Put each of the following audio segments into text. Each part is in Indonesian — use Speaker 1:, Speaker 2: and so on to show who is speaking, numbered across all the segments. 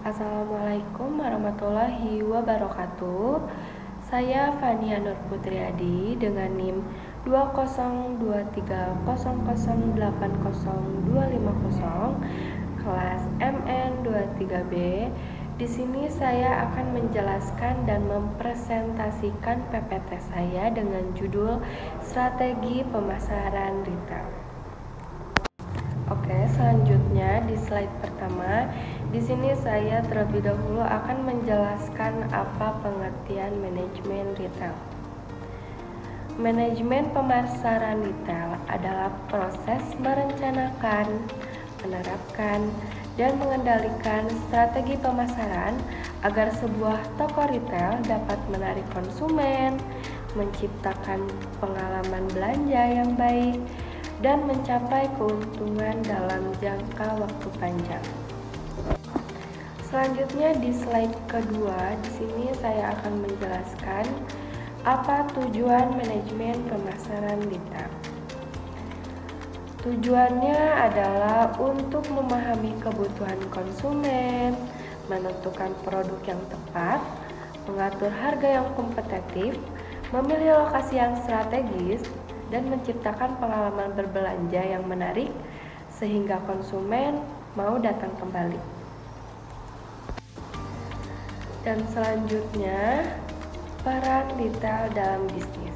Speaker 1: Assalamualaikum warahmatullahi wabarakatuh. Saya Fania Nur Putriadi dengan NIM 20230080250 kelas MN23B. Di sini saya akan menjelaskan dan mempresentasikan PPT saya dengan judul Strategi Pemasaran Retail. Oke, selanjutnya di slide pertama, di sini saya terlebih dahulu akan menjelaskan apa pengertian manajemen retail. Manajemen pemasaran retail adalah proses merencanakan, menerapkan, dan mengendalikan strategi pemasaran agar sebuah toko retail dapat menarik konsumen, menciptakan pengalaman belanja yang baik, dan mencapai keuntungan dalam jangka waktu panjang. Selanjutnya di slide kedua, di sini saya akan menjelaskan apa tujuan manajemen pemasaran retail. Tujuannya adalah untuk memahami kebutuhan konsumen, menentukan produk yang tepat, mengatur harga yang kompetitif, memilih lokasi yang strategis, dan menciptakan pengalaman berbelanja yang menarik sehingga konsumen mau datang kembali. Dan selanjutnya, peran retail dalam bisnis.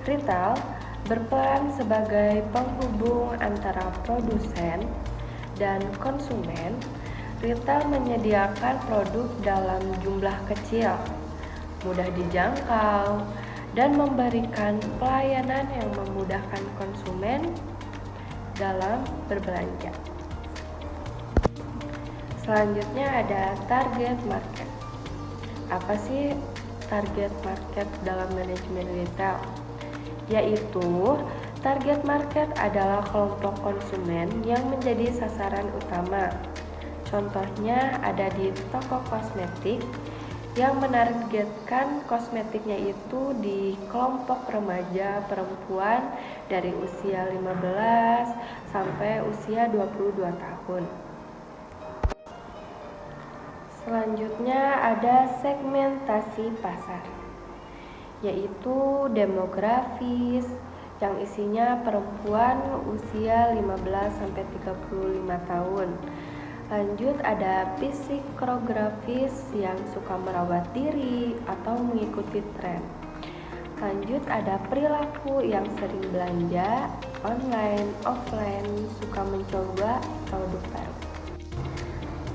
Speaker 1: Retail berperan sebagai penghubung antara produsen dan konsumen. Retail menyediakan produk dalam jumlah kecil, mudah dijangkau, dan memberikan pelayanan yang memudahkan konsumen dalam berbelanja. Selanjutnya ada target market. Apa sih target market dalam manajemen retail? Yaitu target market adalah kelompok konsumen yang menjadi sasaran utama. Contohnya ada di toko kosmetik yang menargetkan kosmetiknya itu di kelompok remaja perempuan dari usia 15 sampai usia 22 tahun. Selanjutnya ada segmentasi pasar, yaitu demografis yang isinya perempuan usia 15 sampai 35 tahun. Lanjut ada psikologis yang suka merawat diri atau mengikuti tren. Lanjut ada perilaku yang sering belanja online, offline, suka mencoba produk baru.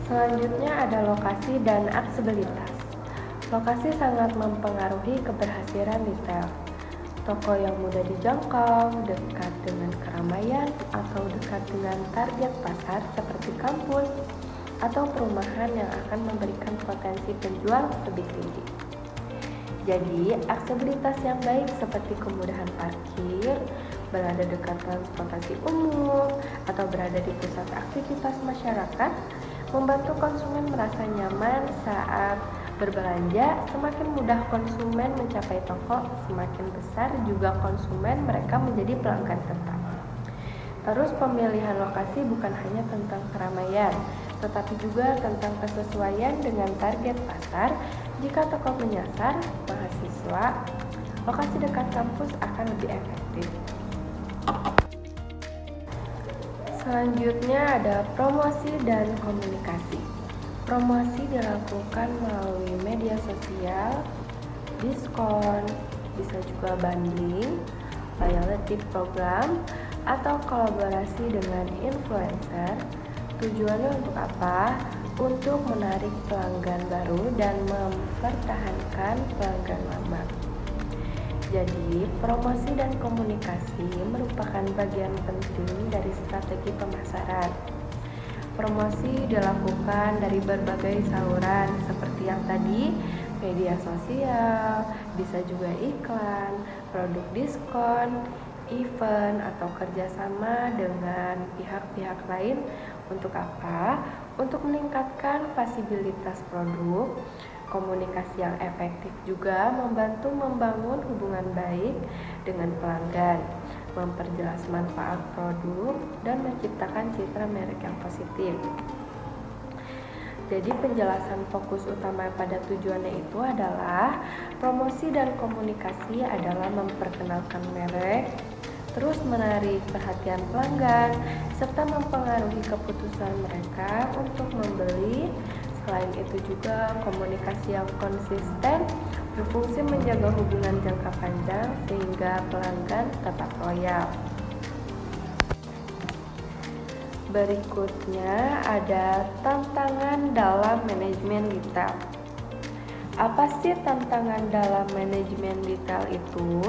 Speaker 1: Selanjutnya ada lokasi dan aksesibilitas. Lokasi sangat mempengaruhi keberhasilan retail. Toko yang mudah dijangkau, dekat dengan keramaian, atau dekat dengan target pasar seperti kampus atau perumahan yang akan memberikan potensi penjual lebih tinggi. Jadi, aksesibilitas yang baik seperti kemudahan parkir, berada dekat transportasi umum, atau berada di pusat aktivitas masyarakat, membantu konsumen merasa nyaman saat berbelanja. Semakin mudah konsumen mencapai toko, semakin besar juga konsumen mereka menjadi pelanggan tetap. Terus pemilihan lokasi bukan hanya tentang keramaian, tetapi juga tentang kesesuaian dengan target pasar. Jika toko menyasar mahasiswa, lokasi dekat kampus akan lebih efektif. Selanjutnya ada promosi dan komunikasi. Promosi dilakukan melalui media sosial, diskon, bisa juga bundling, loyalty program, atau kolaborasi dengan influencer. Tujuannya untuk apa? Untuk menarik pelanggan baru dan mempertahankan pelanggan lama. Jadi, promosi dan komunikasi merupakan bagian penting dari strategi pemasaran. Promosi dilakukan dari berbagai saluran seperti yang tadi, media sosial, bisa juga iklan, produk diskon, event, atau kerjasama dengan pihak-pihak lain. Untuk apa? Untuk meningkatkan visibilitas produk. Komunikasi yang efektif juga membantu membangun hubungan baik dengan pelanggan, memperjelas manfaat produk, dan menciptakan citra merek yang positif. Jadi penjelasan fokus utama pada tujuannya itu adalah promosi dan komunikasi adalah memperkenalkan merek, terus menarik perhatian pelanggan, serta mempengaruhi keputusan mereka untuk membeli. Selain itu juga komunikasi yang konsisten berfungsi menjaga hubungan jangka panjang sehingga pelanggan tetap loyal. Berikutnya ada tantangan dalam manajemen retail. Apa sih tantangan dalam manajemen retail itu?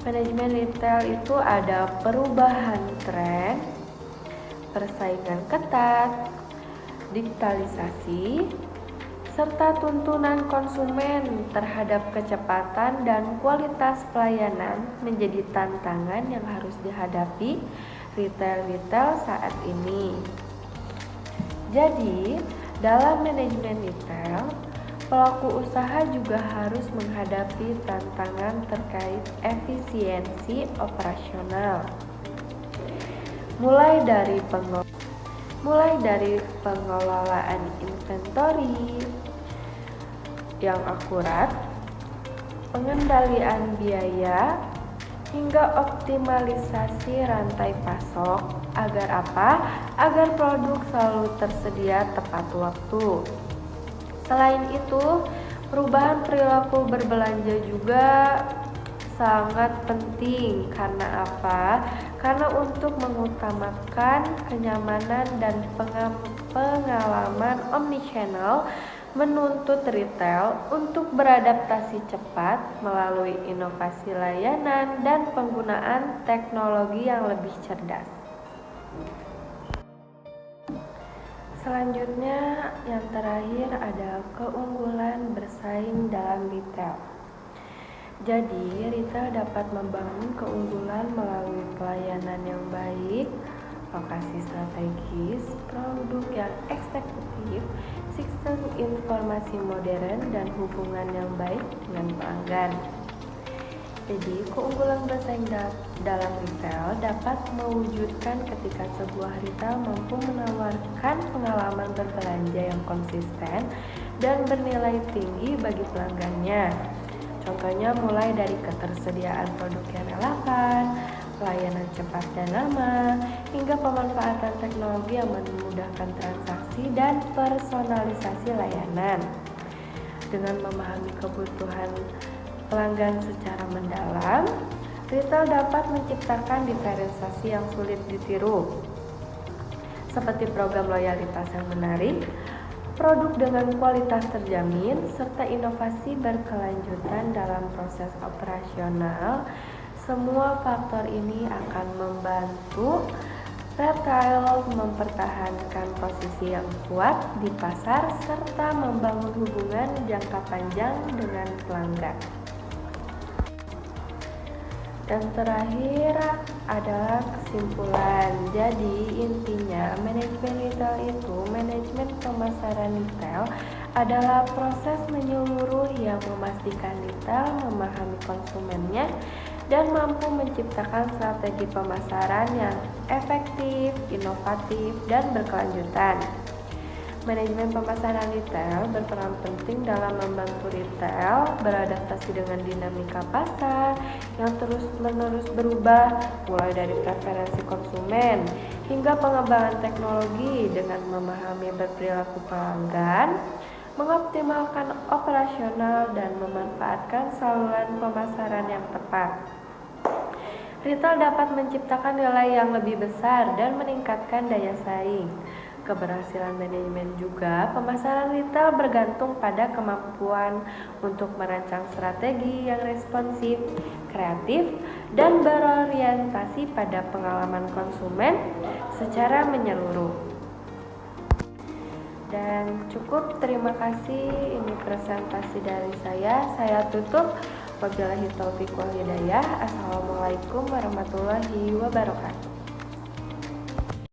Speaker 1: Manajemen retail itu ada perubahan tren, persaingan ketat, digitalisasi, serta tuntunan konsumen terhadap kecepatan dan kualitas pelayanan menjadi tantangan yang harus dihadapi retail saat ini. Jadi, dalam manajemen retail, pelaku usaha juga harus menghadapi tantangan terkait efisiensi operasional. Mulai dari pengelolaan inventory yang akurat, pengendalian biaya, hingga optimalisasi rantai pasok. Agar apa? Agar produk selalu tersedia tepat waktu. Selain itu, perubahan perilaku berbelanja juga sangat penting. Karena apa? Karena untuk mengutamakan kenyamanan dan pengalaman omnichannel, menuntut retail untuk beradaptasi cepat melalui inovasi layanan dan penggunaan teknologi yang lebih cerdas. Selanjutnya, yang terakhir ada keunggulan bersaing dalam retail. Jadi, retail dapat membangun keunggulan melalui pelayanan yang baik, lokasi strategis, produk yang eksekutif, sistem informasi modern, dan hubungan yang baik dengan pelanggan. Jadi, keunggulan bersaing dalam retail dapat mewujudkan ketika sebuah retail mampu menawarkan pengalaman berbelanja yang konsisten dan bernilai tinggi bagi pelanggannya. Contohnya mulai dari ketersediaan produk yang relevan, pelayanan cepat dan aman, hingga pemanfaatan teknologi yang memudahkan transaksi dan personalisasi layanan. Dengan memahami kebutuhan pelanggan secara mendalam, retail dapat menciptakan diferensiasi yang sulit ditiru, seperti program loyalitas yang menarik, produk dengan kualitas terjamin, serta inovasi berkelanjutan dalam proses operasional. Semua faktor ini akan membantu retail mempertahankan posisi yang kuat di pasar serta membangun hubungan jangka panjang dengan pelanggan. Dan terakhir adalah kesimpulan. Jadi intinya manajemen retail itu, manajemen pemasaran retail adalah proses menyeluruh yang memastikan retail memahami konsumennya dan mampu menciptakan strategi pemasaran yang efektif, inovatif, dan berkelanjutan. Manajemen pemasaran retail berperan penting dalam membantu retail beradaptasi dengan dinamika pasar yang terus-menerus berubah, mulai dari preferensi konsumen hingga pengembangan teknologi. Dengan memahami berperilaku pelanggan, mengoptimalkan operasional, dan memanfaatkan saluran pemasaran yang tepat, retail dapat menciptakan nilai yang lebih besar dan meningkatkan daya saing. Keberhasilan manajemen juga pemasaran retail bergantung pada kemampuan untuk merancang strategi yang responsif, kreatif, dan berorientasi pada pengalaman konsumen secara menyeluruh. Dan cukup, terima kasih. Ini presentasi dari saya tutup. Wabillahi taufiq wal hidayah. Assalamualaikum warahmatullahi wabarakatuh.